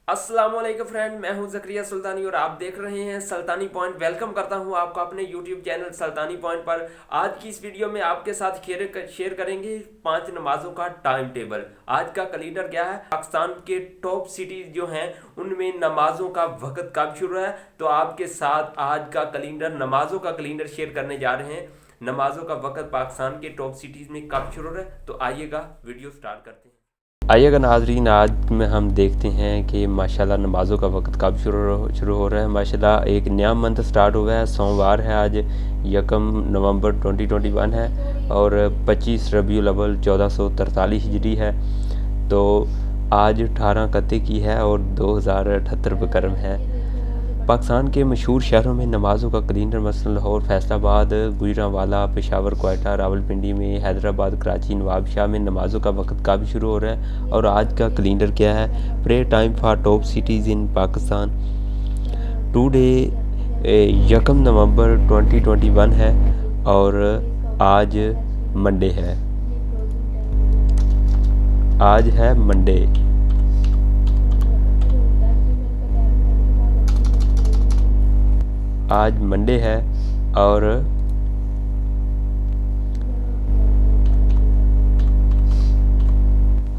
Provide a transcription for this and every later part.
अस्सलामुअलैकुम फ्रेंड, मैं हूं ज़करिया सुल्तानी और आप देख रहे हैं सुल्तानी पॉइंट। वेलकम करता हूं आपको अपने यूट्यूब चैनल सुल्तानी पॉइंट पर। आज की इस वीडियो में आपके साथ शेयर करेंगे 5 नमाजों का टाइम टेबल। आज का कैलेंडर क्या है, पाकिस्तान के टॉप सिटीज़ जो हैं उनमें नमाजों का वक्त कब शुरू है। तो आपके साथ आज का कैलेंडर, नमाजों का कैलेंडर शेयर करने जा रहे हैं। नमाजों का वक्त पाकिस्तान के टॉप सिटीज़ में कब शुरू है। तो आइएगा वीडियो स्टार्ट करते हैं। आइएगा नाजरीन, आज में हम देखते हैं कि माशाल्लाह नमाज़ों का वक्त कब शुरू हो रहा है। माशाल्लाह एक नया मंथ स्टार्ट हुआ है। सोमवार है आज, 1 नवंबर 2021 है और 25 रबीउल अव्वल 1443 हिजरी है। तो आज 18 कत्ते की है और 2078 बकरम है। पाकिस्तान के मशहूर शहरों में नमाज़ों का कैलेंडर मसलन लाहौर, फैसलाबाद, गुजरांवाला, पेशावर, क्वेटा, रावलपिंडी में, हैदराबाद, कराची, नवाबशाह में नमाज़ों का वक्त कब शुरू हो रहा है। और आज का कैलेंडर क्या है, pray time for top cities in Pakistan today 1 नवंबर 2021 है और आज मंडे है। आज है मंडे। आज मंडे है और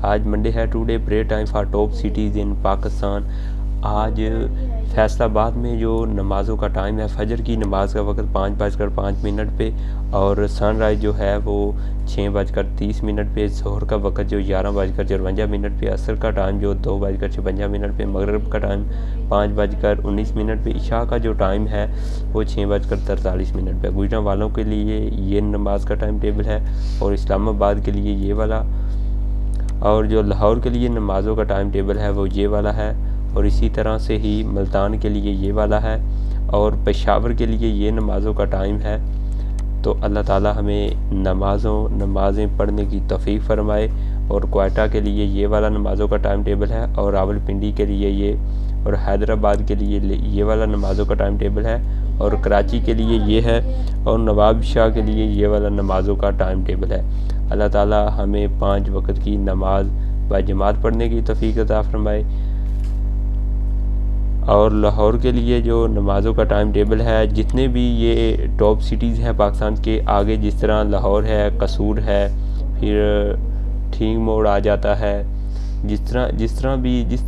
आज मंडे है। Today pray time for top cities in Pakistan. आज फैसलाबाद में जो नमाज़ों का टाइम है, फजर की नमाज का वक्त 5:05 पे और सनराइज़ जो है वो 6:30 पे, ज़ोहर का वक्त जो 11:54 पे, असर का टाइम जो 2:56 पे, मगरिब का टाइम 5:19 पे, इशा का जो टाइम है वो 6:43 पे। गुजरांवालों के लिए ये नमाज का टाइम टेबल है और इस्लामाबाद के लिए ये वाला, और जो लाहौर के लिए नमाज़ों का टाइम टेबल है वो ये वाला है, और इसी तरह से ही मुल्तान के लिए ये वाला है और पेशावर के लिए ये नमाज़ों का टाइम है। तो अल्लाह ताला हमें नमाज़ें पढ़ने की तौफ़ीक फ़रमाए। और क्वेटा के लिए ये वाला नमाज़ों का टाइम टेबल है और रावलपिंडी के लिए ये, और हैदराबाद के लिए ये वाला नमाज़ों का टाइम टेबल है, और कराची के लिए ये है, और नवाबशाह के लिए ये वाला नमाज़ों का टाइम टेबल है। अल्लाह ताला हमें 5 वक्त की नमाज बाजमात पढ़ने की तौफ़ीक अता फ़रमाए। और लाहौर के लिए जो नमाज़ों का टाइम टेबल है, जितने भी ये टॉप सिटीज़ हैं पाकिस्तान के आगे, जिस तरह लाहौर है, कसूर है, फिर ठीक मोड़ आ जाता है, जिस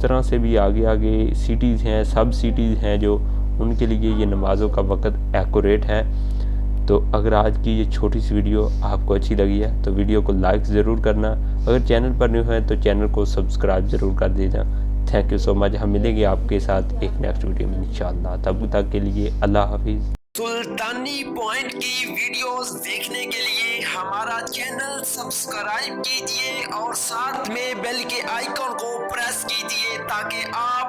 तरह से भी आगे आगे सिटीज़ हैं, सब सिटीज़ हैं जो, उनके लिए ये नमाज़ों का वक्त एक्यूरेट है। तो अगर आज की ये छोटी सी वीडियो आपको अच्छी लगी है तो वीडियो को लाइक ज़रूर करना। अगर चैनल पर न्यू है तो चैनल को सब्सक्राइब ज़रूर कर देना। Thank you so much. हम मिलेंगे आपके साथ एक नेक्स्ट वीडियो में इंशाल्लाह। तब तक के लिए अल्लाह हाफिज़। सुल्तानी पॉइंट की वीडियोस देखने के लिए हमारा चैनल सब्सक्राइब कीजिए और साथ में बेल के आइकन को प्रेस कीजिए ताकि आप